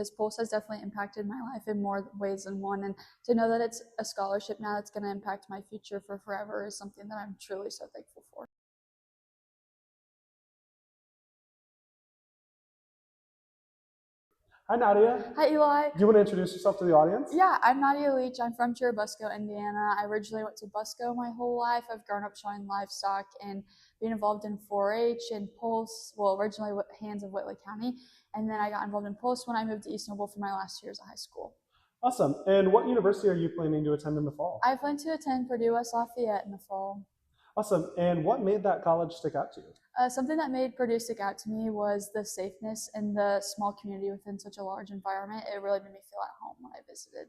This Pulse has definitely impacted my life in more ways than one, and to know that it's a scholarship now that's going to impact my future for forever is something that I'm truly so thankful for. Hi, Nadia. Hi, Eli. Do you want to introduce yourself to the audience? Yeah, I'm Nadia Leitch. I'm from Churubusco, Indiana. I originally went to Busco my whole life. I've grown up showing livestock and being involved in 4-H and Pulse, well, originally with Hands of Whitley County, and then I got involved in Pulse when I moved to East Noble for my last years of high school. Awesome. And what university are you planning to attend in the fall? I plan to attend Purdue West Lafayette in the fall. Awesome. And what made that college stick out to you? Something that made Purdue stick out to me was the safeness and the small community within such a large environment. It really made me feel at home when I visited.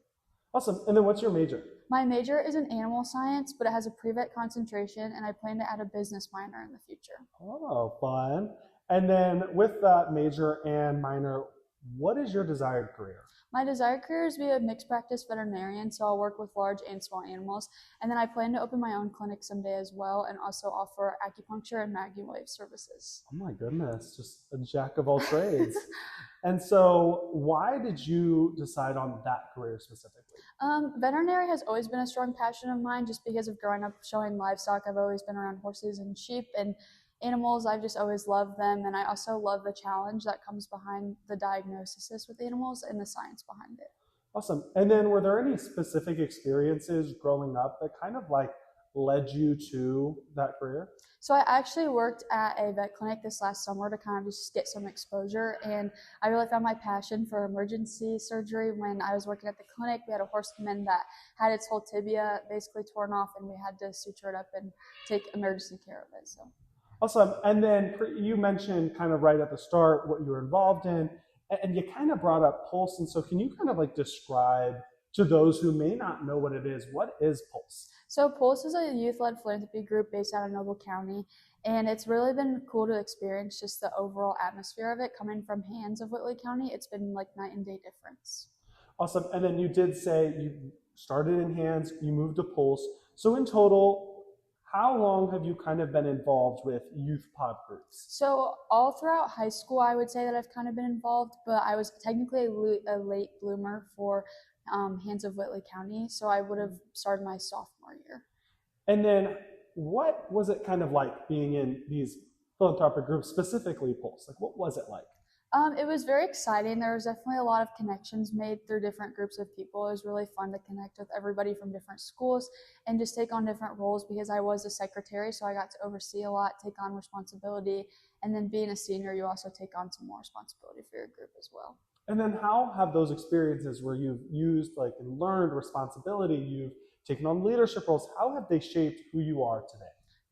Awesome. And then what's your major? My major is in animal science, but it has a pre-vet concentration, and I plan to add a business minor in the future. Oh, fun. And then with that major and minor, what is your desired career? My desired career is to be a mixed practice veterinarian, so I'll work with large and small animals. And then I plan to open my own clinic someday as well, and also offer acupuncture and MagneWave services. Oh my goodness, just a jack of all trades. And so why did you decide on that career specifically? Veterinary has always been a strong passion of mine just because of growing up showing livestock. I've always been around horses and sheep and animals. I've just always loved them, and I also love the challenge that comes behind the diagnosis with animals and the science behind it. Awesome. And then were there any specific experiences growing up that kind of like led you to that career? So I actually worked at a vet clinic this last summer to kind of just get some exposure, and I really found my passion for emergency surgery when I was working at the clinic. We had a horse come in that had its whole tibia basically torn off, and we had to suture it up and take emergency care of it. So. Awesome. And then you mentioned kind of right at the start what you were involved in, and you kind of brought up Pulse. And so can you kind of like describe to those who may not know what it is, what is Pulse? So Pulse is a youth-led philanthropy group based out of Noble County, and it's really been cool to experience just the overall atmosphere of it. Coming from Hands of Whitley County, it's been like night and day difference. Awesome. And then you did say you started in Hands, you moved to Pulse. So in total, how long have you kind of been involved with youth pod groups? So all throughout high school, I would say that I've kind of been involved, but I was technically a late bloomer for Hands of Whitley County, so I would have started my sophomore year. And then what was it kind of like being in these philanthropic groups, specifically Pulse? Like, what was it like? It was very exciting. There was definitely a lot of connections made through different groups of people. It was really fun to connect with everybody from different schools and just take on different roles because I was a secretary, so I got to oversee a lot, take on responsibility, and then being a senior, you also take on some more responsibility for your group as well. And then how have those experiences where you've used like and learned responsibility, you've taken on leadership roles, how have they shaped who you are today?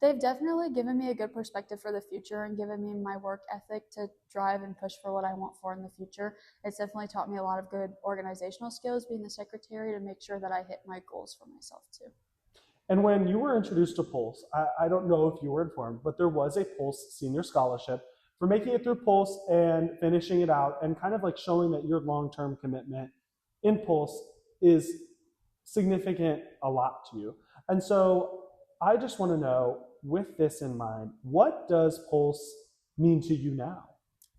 They've definitely given me a good perspective for the future and given me my work ethic to drive and push for what I want for in the future. It's definitely taught me a lot of good organizational skills being the secretary to make sure that I hit my goals for myself too. And when you were introduced to Pulse, I don't know if you were informed, but there was a Pulse Senior Scholarship for making it through Pulse and finishing it out and kind of like showing that your long-term commitment in Pulse is significant a lot to you. And so I just want to know, with this in mind, what does Pulse mean to you now?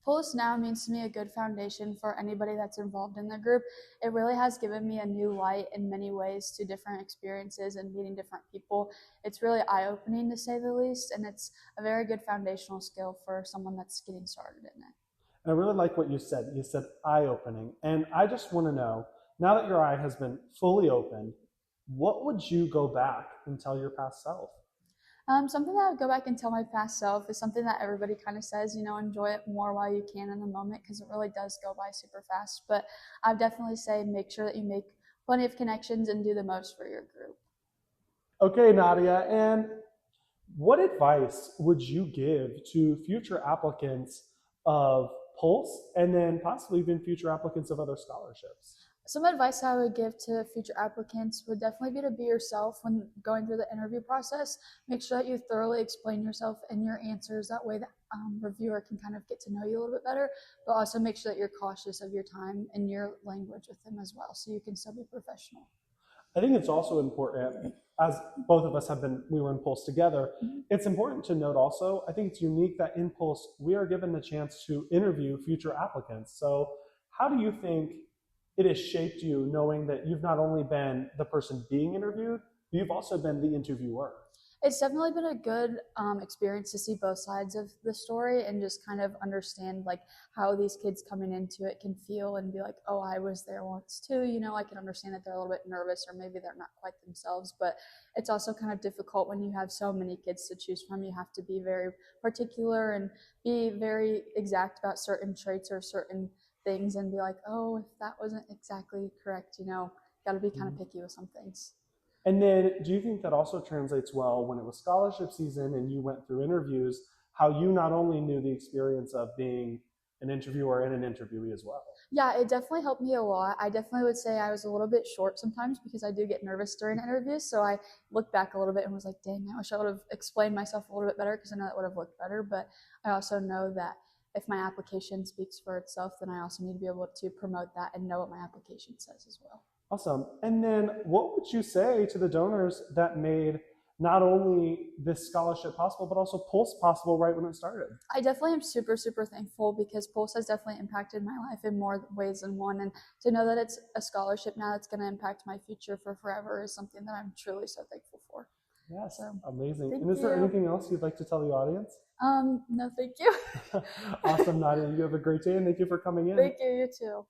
Pulse now means to me a good foundation for anybody that's involved in the group. It really has given me a new light in many ways to different experiences and meeting different people. It's really eye-opening to say the least, and it's a very good foundational skill for someone that's getting started in it. And I really like what you said. You said eye-opening. And I just want to know, now that your eye has been fully opened, what would you go back and tell your past self? Something that I would go back and tell my past self is something that everybody kind of says, enjoy it more while you can in the moment because it really does go by super fast. But I would definitely say make sure that you make plenty of connections and do the most for your group. Okay, Nadia, and what advice would you give to future applicants of Pulse and then possibly even future applicants of other scholarships? Some advice I would give to future applicants would definitely be to be yourself when going through the interview process. Make sure that you thoroughly explain yourself and your answers. That way the reviewer can kind of get to know you a little bit better, but also make sure that you're cautious of your time and your language with them as well, so you can still be professional. I think it's also important, as both of us we were in Pulse together, it's important to note also, I think it's unique that in Pulse, we are given the chance to interview future applicants. So how do you think it has shaped you knowing that you've not only been the person being interviewed, but you've also been the interviewer? It's definitely been a good experience to see both sides of the story and just kind of understand like how these kids coming into it can feel and be like, oh, I was there once too. You know, I can understand that they're a little bit nervous or maybe they're not quite themselves, but it's also kind of difficult when you have so many kids to choose from. You have to be very particular and be very exact about certain traits or certain things and be like, oh, if that wasn't exactly correct, you know, got to be kind of picky with some things. And then do you think that also translates well when it was scholarship season and you went through interviews, how you not only knew the experience of being an interviewer and an interviewee as well? Yeah, it definitely helped me a lot. I definitely would say I was a little bit short sometimes because I do get nervous during interviews. So I looked back a little bit and was like, dang, I wish I would have explained myself a little bit better because I know that would have looked better. But I also know that if my application speaks for itself, then I also need to be able to promote that and know what my application says as well. Awesome. And then what would you say to the donors that made not only this scholarship possible, but also Pulse possible right when it started? I definitely am super, super thankful because Pulse has definitely impacted my life in more ways than one. And to know that it's a scholarship now that's going to impact my future for forever is something that I'm truly so thankful for. Yes, So, amazing. thank And is there you. anything else you'd like to tell the audience? No, thank you. Awesome, Nadia. You have a great day and thank you for coming in. Thank you, you too.